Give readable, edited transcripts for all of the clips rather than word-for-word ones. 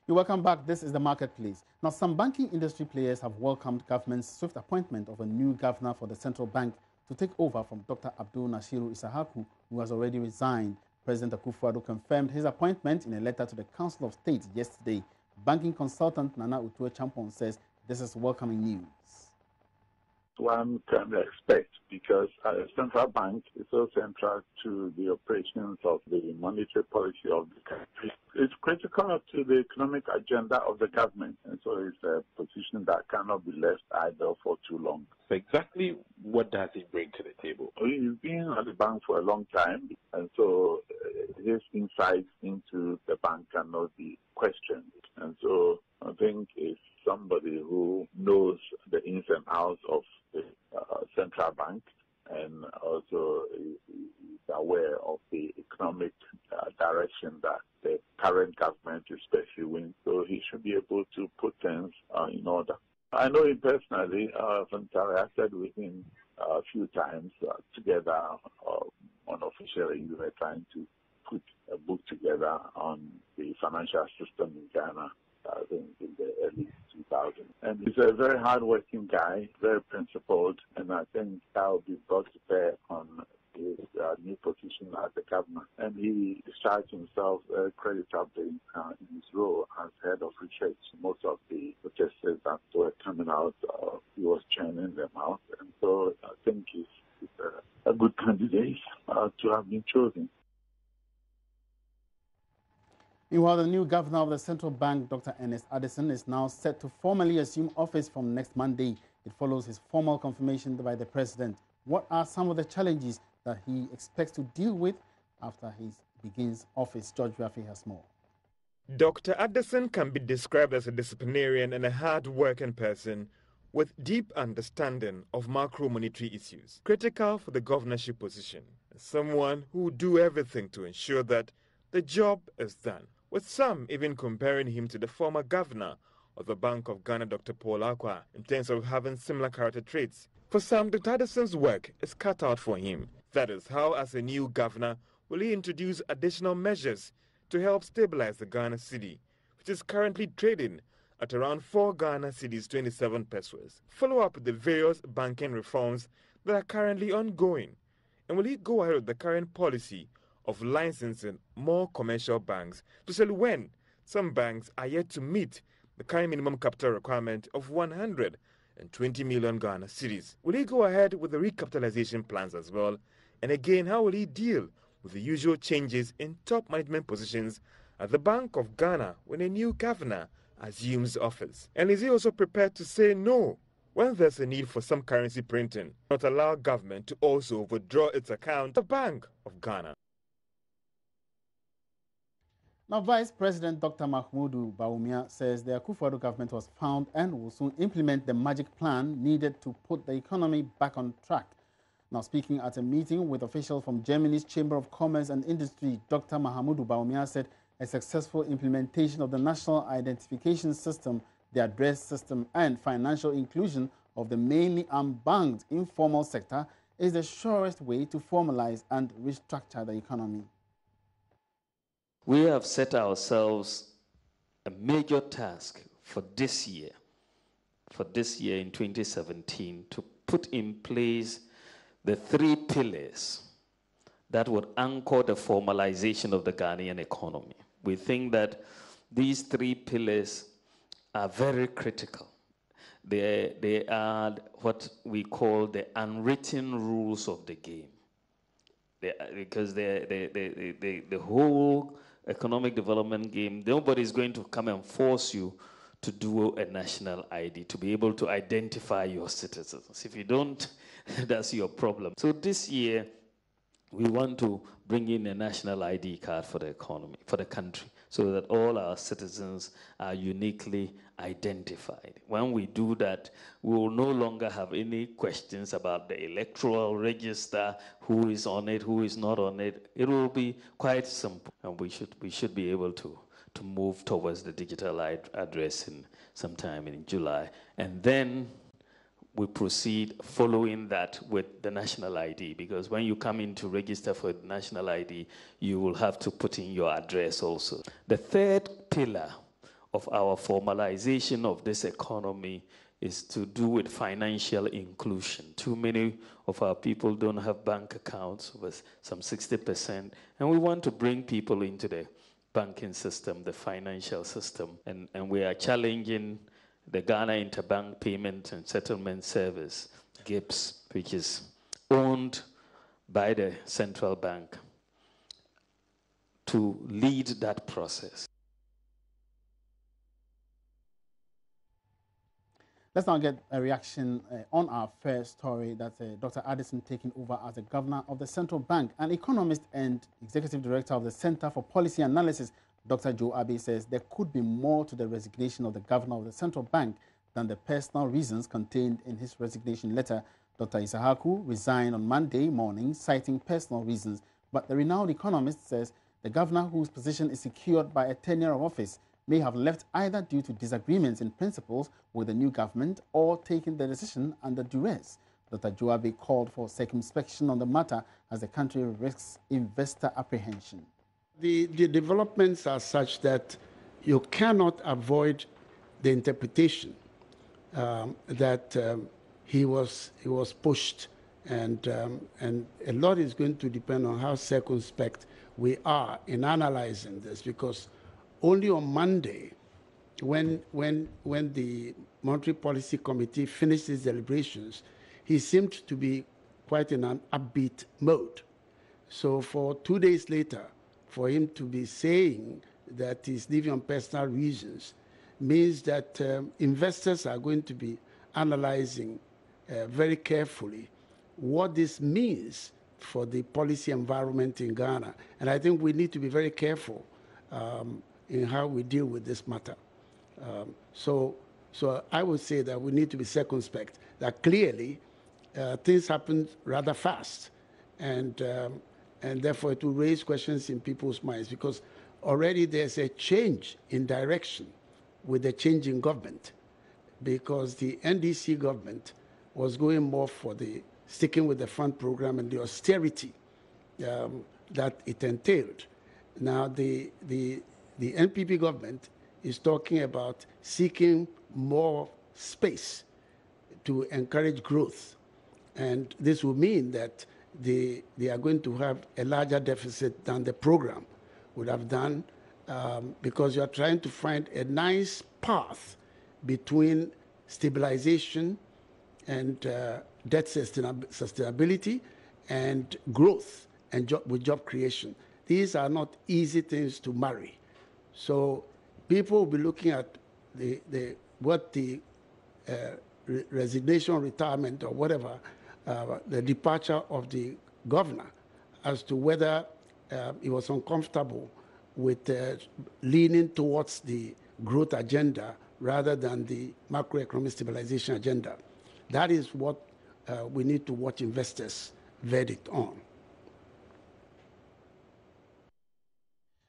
You're welcome back. This is the Marketplace. Now, some banking industry players have welcomed government's swift appointment of a new governor for the central bank to take over from Dr. Abdul Nashiru Isahaku, who has already resigned. President Akufo-Addo confirmed his appointment in a letter to the Council of State yesterday. Banking consultant Nana Utue Champon says this is welcoming news. One can expect, because a central bank is so central to the operations of the monetary policy of the country. It's critical to the economic agenda of the government, and so it's a position that cannot be left idle for too long. So exactly what does he bring to the table? He's been at the bank for a long time, and so his insights into the bank cannot be questioned. And so I think it's somebody who knows the ins and outs of the central bank, and also is aware of the economic direction that the current government is pursuing. So he should be able to put things in order. I know him personally. I've interacted with him a few times together. Unofficially, we were trying to put a book together on the financial system in Ghana, I think in the early 2000s. And he's a very hard-working guy, very principled, and I think that will be brought to bear on his new position as the governor. And he discharged himself creditably in his role as head of research. Most of the protesters that were coming out, he was churning them out. And so I think he's a good candidate to have been chosen. Meanwhile, the new governor of the central bank, Dr. Ernest Addison, is now set to formally assume office from next Monday. It follows his formal confirmation by the president. What are some of the challenges that he expects to deal with after he begins office? George Rafi has more. Dr. Addison can be described as a disciplinarian and a hard-working person with deep understanding of macro-monetary issues, critical for the governorship position, someone who will do everything to ensure that the job is done, with some even comparing him to the former governor of the Bank of Ghana, Dr. Paul Akwa, in terms of having similar character traits. For some, Dr. Addison's work is cut out for him. That is how, as a new governor, will he introduce additional measures to help stabilize the Ghana cedi, which is currently trading at around 4 Ghana cedis 27 pesos. Follow up with the various banking reforms that are currently ongoing. And will he go ahead with the current policy of licensing more commercial banks, especially when some banks are yet to meet the current minimum capital requirement of 120 million Ghana cedis? Will he go ahead with the recapitalization plans as well? And again, how will he deal with the usual changes in top management positions at the Bank of Ghana when a new governor assumes office? And is he also prepared to say no when there's a need for some currency printing, not allow government to also withdraw its account of the Bank of Ghana? Now, Vice President Dr. Mahmoudou Bawumia says the Akufo-Addo government was found and will soon implement the magic plan needed to put the economy back on track. Now, speaking at a meeting with officials from Germany's Chamber of Commerce and Industry, Dr. Mahmoudou Bawumia said a successful implementation of the National Identification System, the address system, and financial inclusion of the mainly unbanked informal sector is the surest way to formalize and restructure the economy. We have set ourselves a major task for this year in 2017, to put in place the 3 pillars that would anchor the formalization of the Ghanaian economy. We think that these 3 pillars are very critical. They are what we call the unwritten rules of the game. Because the whole economic development game, nobody is going to come and force you to do a national ID, to be able to identify your citizens. If you don't, that's your problem. So this year, we want to bring in a national ID card for the economy, for the country, so that all our citizens are uniquely identified. When we do that, we will no longer have any questions about the electoral register, who is on it, who is not on it. It will be quite simple, and we should be able to move towards the digital address sometime in July. And then we proceed following that with the national ID, because when you come in to register for the national ID, you will have to put in your address also. The third pillar of our formalization of this economy is to do with financial inclusion. Too many of our people don't have bank accounts, with some 60%, and we want to bring people into the banking system, the financial system, and we are challenging the Ghana Interbank Payment and Settlement Service, GIPS, which is owned by the central bank, to lead that process. Let's now get a reaction on our first story, that's Dr. Addison taking over as the governor of the central bank. An economist and executive director of the Center for Policy Analysis, Dr. Joe Abbey, says there could be more to the resignation of the governor of the central bank than the personal reasons contained in his resignation letter. Dr. Isahaku resigned on Monday morning, citing personal reasons. But the renowned economist says the governor, whose position is secured by a tenure of office, may have left either due to disagreements in principles with the new government or taken the decision under duress. Dr. Joabe called for circumspection on the matter as the country risks investor apprehension. The developments are such that you cannot avoid the interpretation that he was pushed, and a lot is going to depend on how circumspect we are in analyzing this, because only on Monday, when the Monetary Policy Committee finished its deliberations, he seemed to be quite in an upbeat mode. So for 2 days later, for him to be saying that he's leaving on personal reasons means that investors are going to be analyzing very carefully what this means for the policy environment in Ghana. And I think we need to be very careful in how we deal with this matter. So I would say that we need to be circumspect, that clearly things happened rather fast, and therefore it will raise questions in people's minds, because already there's a change in direction with the change in government, because the NDC government was going more for the sticking with the fund program and the austerity that it entailed. Now the NPP government is talking about seeking more space to encourage growth. And this will mean that they are going to have a larger deficit than the program would have done, because you are trying to find a nice path between stabilization and debt sustainability and growth and job creation. These are not easy things to marry. So people will be looking at what the resignation, retirement, or whatever, the departure of the governor, as to whether he was uncomfortable with leaning towards the growth agenda rather than the macroeconomic stabilization agenda. That is what we need to watch investors' verdict on.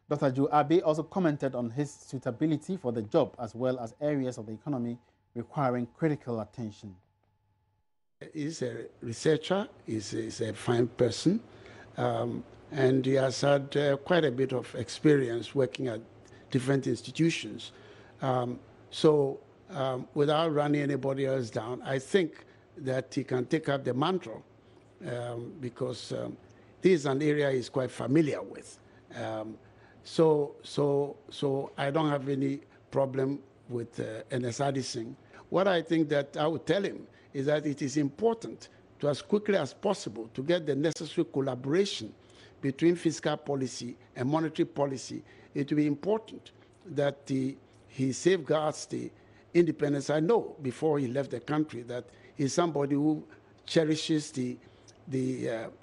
Dr. Joe Abbey also commented on his suitability for the job, as well as areas of the economy requiring critical attention. He's a researcher, he's a fine person, and he has had quite a bit of experience working at different institutions. Without running anybody else down, I think that he can take up the mantle, because this is an area he's quite familiar with. So I don't have any problem with Ernest Addison. What I think that I would tell him is that it is important to, as quickly as possible, to get the necessary collaboration between fiscal policy and monetary policy. It will be important that he safeguards the independence. I know before he left the country that he's somebody who cherishes the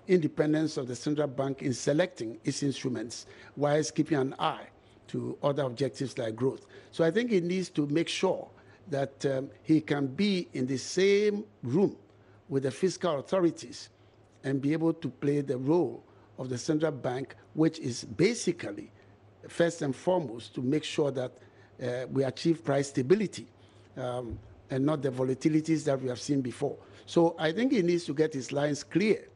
independence of the central bank in selecting its instruments, whilst keeping an eye to other objectives like growth. So I think he needs to make sure that he can be in the same room with the fiscal authorities and be able to play the role of the central bank, which is basically, first and foremost, to make sure that we achieve price stability and not the volatilities that we have seen before. So I think he needs to get his lines clear.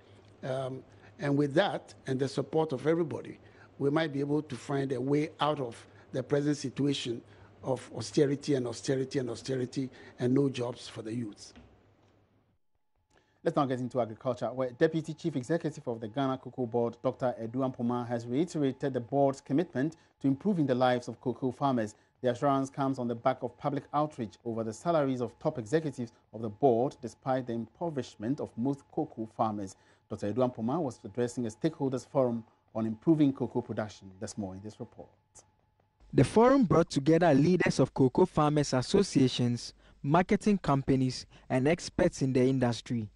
And with that and the support of everybody, we might be able to find a way out of the present situation of austerity and austerity and austerity and no jobs for the youth. Let's now get into agriculture, where Deputy Chief Executive of the Ghana Cocoa Board, Dr. Edu Ampoma, has reiterated the board's commitment to improving the lives of cocoa farmers. The assurance comes on the back of public outreach over the salaries of top executives of the board, despite the impoverishment of most cocoa farmers. Dr. Edu Ampoma was addressing a stakeholders forum on improving cocoa production. There's more in this report. The forum brought together leaders of cocoa farmers associations, marketing companies, and experts in the industry.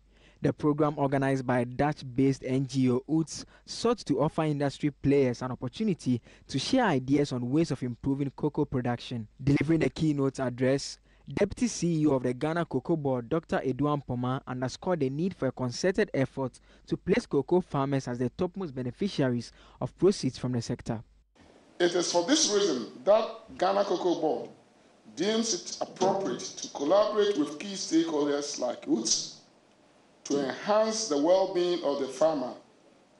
The program, organized by Dutch-based NGO UTS, sought to offer industry players an opportunity to share ideas on ways of improving cocoa production. Delivering a keynote address, Deputy CEO of the Ghana Cocoa Board, Dr. Edu Ampoma, underscored the need for a concerted effort to place cocoa farmers as the topmost beneficiaries of proceeds from the sector. It is for this reason that Ghana Cocoa Board deems it appropriate to collaborate with key stakeholders like UTS to enhance the well-being of the farmer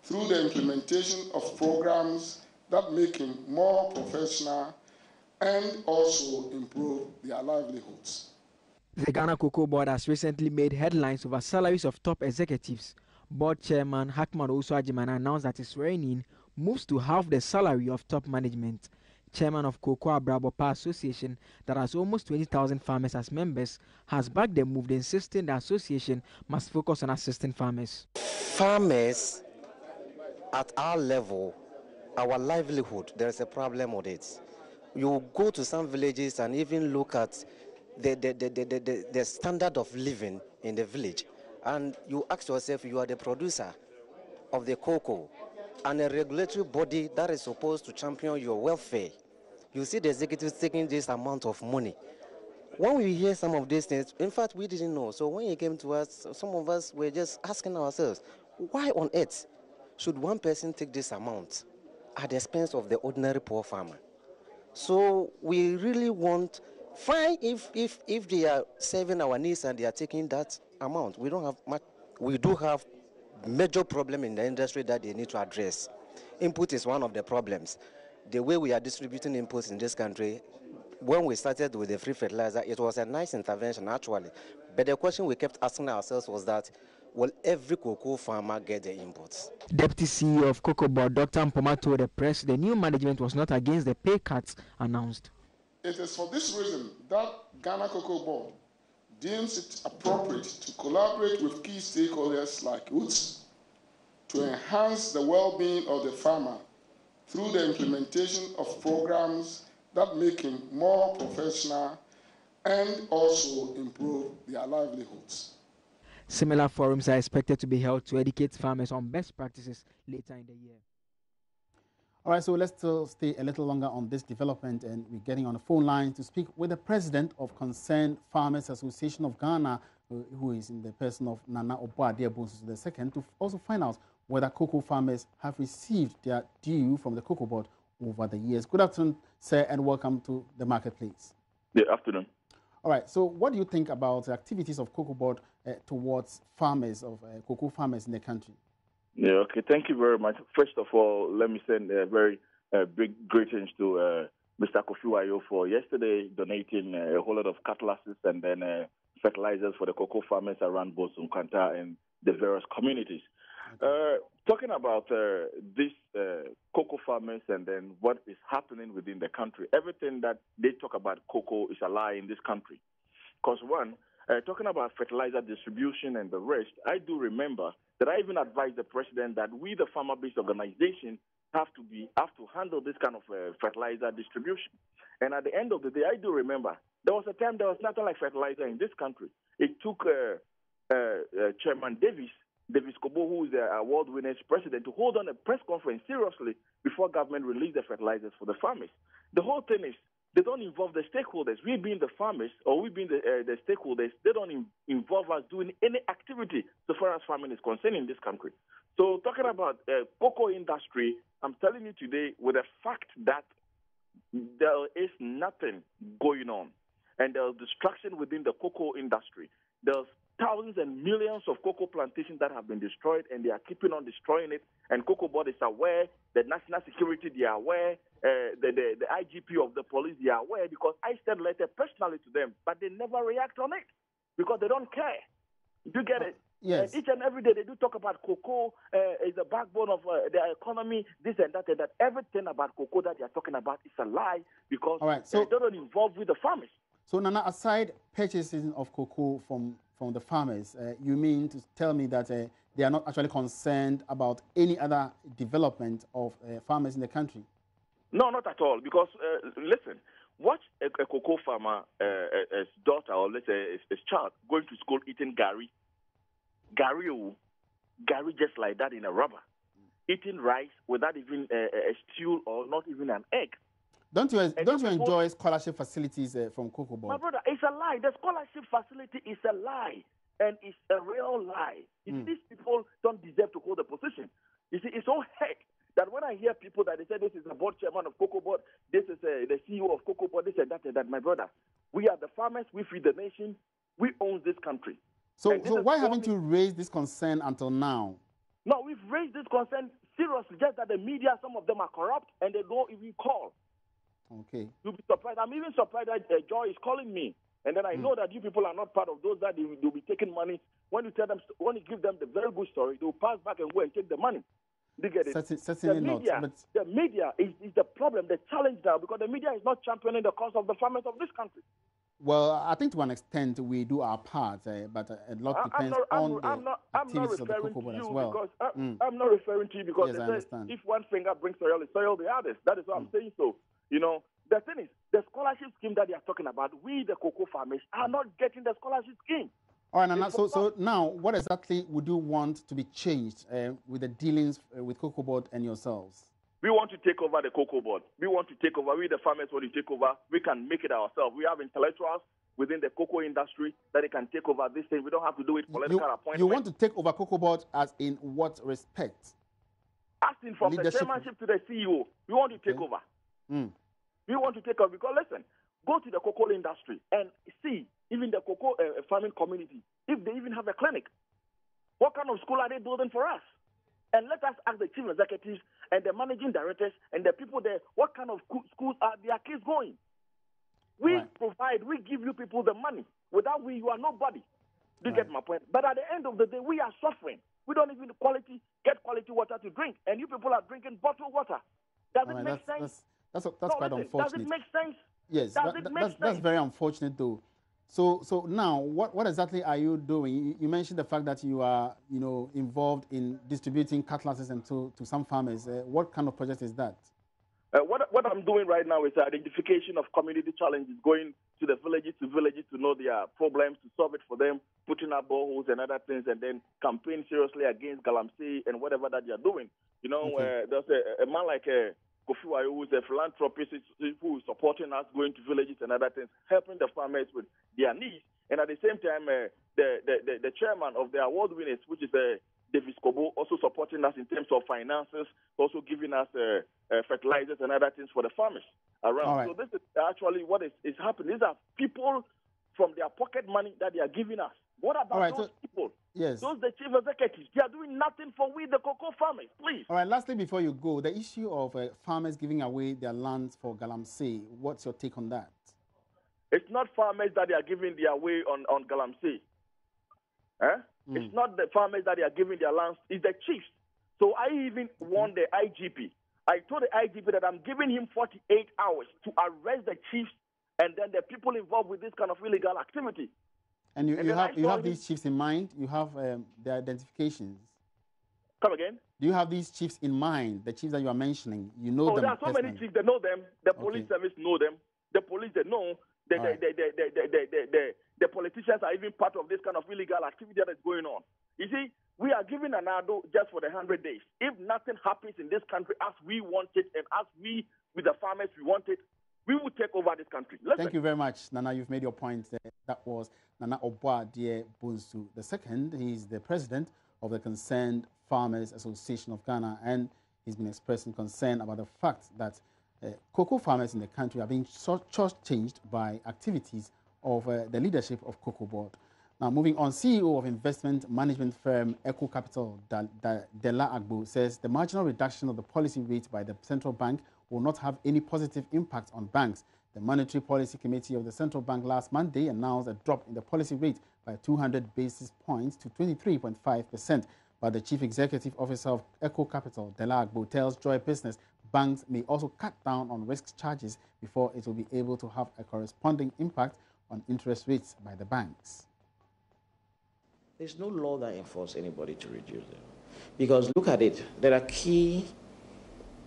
through the implementation of programs that make him more professional and also improve their livelihoods. The Ghana Cocoa Board has recently made headlines over salaries of top executives. Board chairman Hakman Osu-Agyeman announced that his swearing-in moves to halve the salary of top management. Chairman of Cocoa Abrabopa Association, that has almost 20,000 farmers as members, has backed the move, insisting the association must focus on assisting farmers. Farmers at our level, our livelihood, there is a problem with it. You go to some villages and even look at the standard of living in the village, and you ask yourself, you are the producer of the cocoa and a regulatory body that is supposed to champion your welfare. You see the executives taking this amount of money. When we hear some of these things, in fact, we didn't know. So when it came to us, some of us were just asking ourselves, why on earth should one person take this amount at the expense of the ordinary poor farmer? So we really want, fine if they are serving our needs and they are taking that amount. We don't have much. We do have major problem in the industry that they need to address. Input is one of the problems. The way we are distributing inputs in this country, when we started with the free fertilizer, it was a nice intervention actually. But the question we kept asking ourselves was that, will every cocoa farmer get the inputs? Deputy CEO of Cocoa Board, Dr. Ampoma, told the press the new management was not against the pay cuts announced. It is for this reason that Ghana Cocoa Board deems it appropriate to collaborate with key stakeholders like UTS to enhance the well-being of the farmer through the implementation of programs that make him more professional and also improve their livelihoods. Similar forums are expected to be held to educate farmers on best practices later in the year. All right, so let's still stay a little longer on this development, and we're getting on the phone line to speak with the president of Concerned Farmers Association of Ghana, who is in the person of Nana Oboade-Bonsu II, to also find out whether cocoa farmers have received their due from the Cocoa Board over the years. Good afternoon, sir, and welcome to the marketplace. Good afternoon. All right, so what do you think about the activities of Cocoa Board towards farmers, cocoa farmers in the country? Yeah, okay, thank you very much. First of all, let me send a very big greetings to Mr. Kofi Wayo for yesterday donating a whole lot of cutlasses and then fertilizers for the cocoa farmers around both Nkanta and the various communities. Okay. Talking about these cocoa farmers and then what is happening within the country, everything that they talk about cocoa is a lie in this country. Because one, talking about fertilizer distribution and the rest, I do remember that I even advised the president that we, the farmer-based organization, have to handle this kind of fertilizer distribution. And at the end of the day, I do remember there was a time there was nothing like fertilizer in this country. It took Chairman Davis Kobo, who is the award-winning president, to hold on a press conference seriously before government released the fertilizers for the farmers. The whole thing is they don't involve the stakeholders. We being the farmers or we being the stakeholders, they don't involve us doing any activity so far as farming is concerned in this country. So talking about cocoa industry, I'm telling you today with the fact that there is nothing going on and there's destruction within the cocoa industry. There's thousands and millions of cocoa plantations that have been destroyed, and they are keeping on destroying it. And Cocoa Board is aware, the national security, they are aware, the IGP of the police, they are aware, because I sent letter personally to them, but they never react on it because they don't care. You get it? Yes. Each and every day they do talk about cocoa is the backbone of their economy, this and that, and that. Everything about cocoa that they are talking about is a lie because they don't involve with the farmers. So, Nana, aside purchasing of cocoa from the farmers, you mean to tell me that they are not actually concerned about any other development of farmers in the country? No, not at all. Because, listen, watch a cocoa farmer, his daughter, or let's say his child, going to school eating gari just like that in a rubber, eating rice without even a stew or not even an egg. Don't you enjoy scholarship facilities from Cocoa Board? My brother, it's a lie. The scholarship facility is a lie, and it's a real lie. These people don't deserve to hold a position. You see, it's so heck that when I hear people that they say this is the board chairman of Cocoa Board, this is the CEO of Cocoa Board, this and that, my brother, we are the farmers, we feed the nation, we own this country. So why haven't you raised this concern until now? No, we've raised this concern seriously, just that the media, some of them are corrupt, and they don't even call. Okay. You'll be surprised. I'm even surprised that Joy is calling me. And then I know that you people are not part of those that they'll be taking money. When you tell them, when you give them the very good story, they'll pass back and go and take the money. They get it. Certainly the media, not. The media is the problem, the challenge now, because the media is not championing the cause of the farmers of this country. Well, I think to an extent we do our part, but a lot depends on the activities of the Cocoa Board as well. Because I'm not referring to you because yes, they say if one finger brings soil, it's soil the others. That is what I'm saying. So, you know, the thing is, the scholarship scheme that they are talking about, we, the cocoa farmers, are not getting the scholarship scheme. All right, Nana, so now, what exactly would you want to be changed with the dealings with Cocoa Board and yourselves? We want to take over the Cocoa Board. We want to take over. We, the farmers, want to take over. We can make it ourselves. We have intellectuals within the cocoa industry that they can take over this thing. We don't have to do it political appointment. You want to take over Cocoa Board as in what respect? Asking from the chairmanship to the CEO. We want to take over. We want to take over because, listen, go to the cocoa industry and see, even the cocoa farming community, if they even have a clinic. What kind of school are they building for us? And let us ask the chief executives and the managing directors and the people there, what kind of schools are their kids going? We provide, we give you people the money. Without we, you are nobody. Do you get my point? But at the end of the day, we are suffering. We don't even get quality water to drink. And you people are drinking bottled water. Does it make sense? That's quite unfortunate. Does it make sense? Yes, that's very unfortunate, though. So now, what exactly are you doing? You mentioned the fact that you are, involved in distributing cutlasses and to some farmers. What kind of project is that? What I'm doing right now is identification of community challenges, going to the villages to know their problems, to solve it for them, putting up boreholes and other things, and then campaign seriously against Galamsey and whatever that you're doing. There's a man like Kofi Wayo, who is a philanthropist who is supporting us, going to villages and other things, helping the farmers with their needs. And at the same time, the chairman of the award winners, which is Davis Kobo, also supporting us in terms of finances, also giving us fertilizers and other things for the farmers around. Right. So this is actually what is happening. These are people from their pocket money that they are giving us. What about those people? Yes. Those the chief executives, they are doing nothing for we, the cocoa farmers, please. All right, lastly, before you go, the issue of farmers giving away their lands for Galamsey, what's your take on that? It's not farmers that they are giving their way on Galamsey. It's not the farmers that they are giving their lands, it's the chiefs. So I even warned the IGP. I told the IGP that I'm giving him 48 hours to arrest the chiefs and then the people involved with this kind of illegal activity. And you have these chiefs in mind? You have their identifications? Come again? Do you have these chiefs in mind, the chiefs that you are mentioning? You know them there are so personally. many chiefs, they know them. The police service know them. The police, they know. The politicians are even part of this kind of illegal activity that is going on. You see, we are giving an ADO just for the 100 days. If nothing happens in this country as we want it and as we, with the farmers, we want it, we will take over this country. Listen. Thank you very much, Nana. You've made your point. That was Nana Obuadie Bunsu II. He is the president of the Concerned Farmers Association of Ghana, and he's been expressing concern about the fact that cocoa farmers in the country are being shortchanged by activities of the leadership of Cocoa Board. Now, moving on, CEO of investment management firm Eco Capital, Dela Agbo, says the marginal reduction of the policy rate by the central bank will not have any positive impact on banks. The Monetary Policy Committee of the Central Bank last Monday announced a drop in the policy rate by 200 basis points to 23.5%. But the Chief Executive Officer of Eco Capital, Dela Agbo, tells Joy Business banks may also cut down on risk charges before it will be able to have a corresponding impact on interest rates by the banks. There's no law that enforces anybody to reduce them. Because look at it, there are key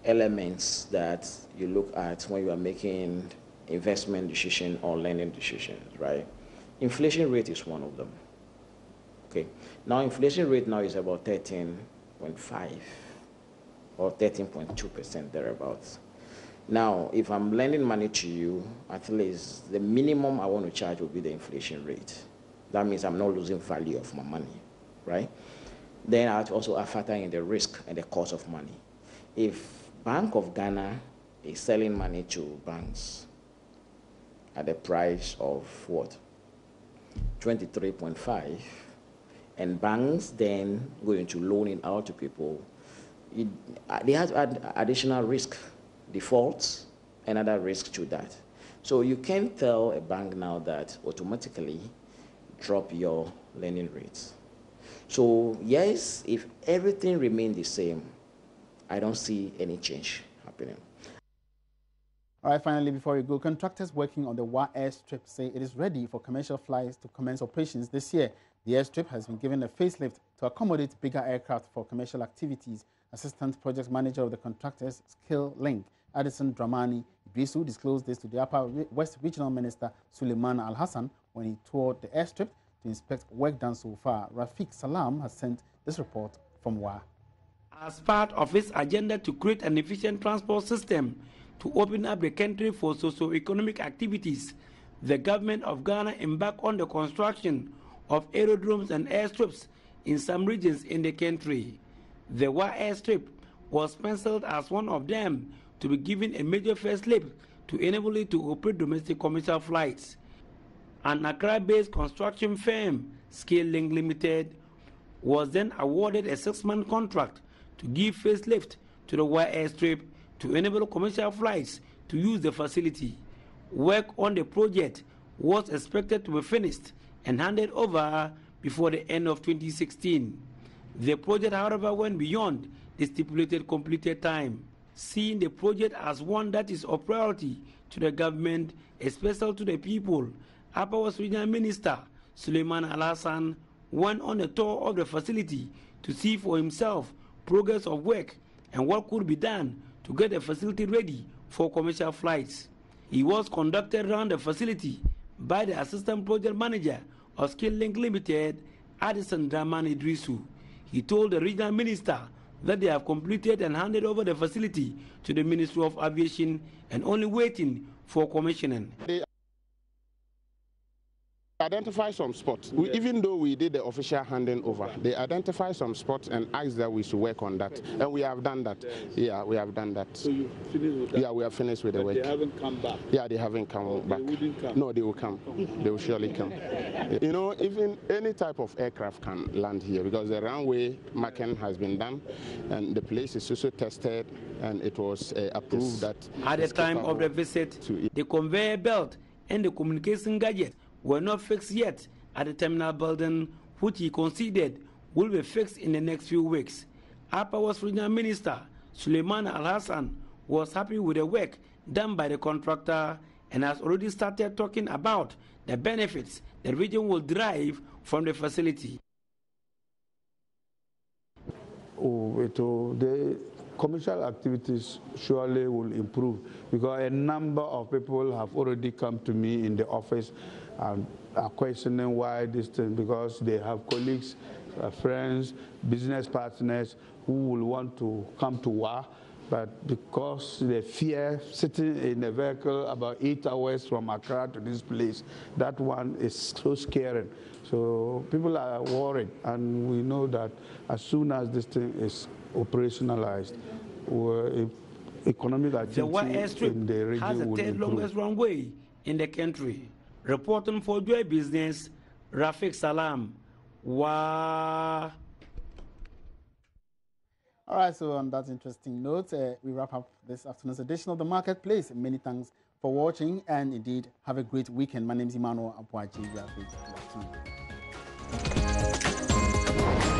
elements that you look at when you are making investment decision or lending decisions, right? Inflation rate is one of them. Okay. Now inflation rate now is about 13.5 or 13.2% thereabouts. Now, if I'm lending money to you, at least the minimum I want to charge will be the inflation rate. That means I'm not losing value of my money, right? Then I also factor in the risk and the cost of money. If Bank of Ghana is selling money to banks at the price of what? 23.5, and banks then going to loan it out to people, they have additional risk, defaults, and other risks to that. So you can't tell a bank now that automatically drop your lending rates. So yes, if everything remains the same, I don't see any change happening. All right, finally, before we go, contractors working on the Wa airstrip say it is ready for commercial flights to commence operations this year. The airstrip has been given a facelift to accommodate bigger aircraft for commercial activities. Assistant Project Manager of the contractors, Skill Link, Addison Dramani Idrisu, disclosed this to the Upper West Regional Minister Suleiman Al-Hassan when he toured the airstrip to inspect work done so far. Rafiq Salam has sent this report from Wa. As part of its agenda to create an efficient transport system to open up the country for socio-economic activities, the government of Ghana embarked on the construction of aerodromes and airstrips in some regions in the country. The Wa airstrip was penciled as one of them to be given a major facelift to enable it to operate domestic commercial flights. An Accra-based construction firm, Scale Link Limited, was then awarded a 6-month contract to give facelift to the Wa airstrip to enable commercial flights to use the facility. Work on the project was expected to be finished and handed over before the end of 2016. The project, however, went beyond the stipulated completed time. Seeing the project as one that is of priority to the government, especially to the people, Upper West Regional Minister Suleiman Al-Hassan went on a tour of the facility to see for himself progress of work and what could be done to get the facility ready for commercial flights. He was conducted around the facility by the Assistant Project Manager of Skill Link Limited, Addison Dramani Idrisu. He told the regional minister that they have completed and handed over the facility to the Ministry of Aviation and only waiting for commissioning. They identify some spots. Even though we did the official handing over, they identify some spots and asked that we should work on that. And we have done that. Yeah, we have done that. So you finished with that? Yeah, we have finished with the work. They haven't come back? Yeah, they haven't come back. They wouldn't come? No, they will come. They will surely come. You know, even any type of aircraft can land here because the runway marking has been done and the place is also tested and it was approved that... At the time of the visit, the conveyor belt and the communication gadget were not fixed yet at the terminal building, which he considered will be fixed in the next few weeks. Upper West Regional Minister Suleiman Al-Hassan was happy with the work done by the contractor and has already started talking about the benefits the region will derive from the facility. The commercial activities surely will improve because a number of people have already come to me in the office and are questioning why this thing, because they have colleagues, friends, business partners who will want to come to Wa, but because they fear sitting in a vehicle about 8 hours from Accra to this place, that one is so scary. So people are worried, and we know that as soon as this thing is operationalized, economic activity in the region has the third longest runway in the country. Reporting for Joy Business, Rafiq Salam. Wow. All right, so on that interesting note, we wrap up this afternoon's edition of The Marketplace. Many thanks for watching, and indeed, have a great weekend. My name is Emmanuel Apwaji. We are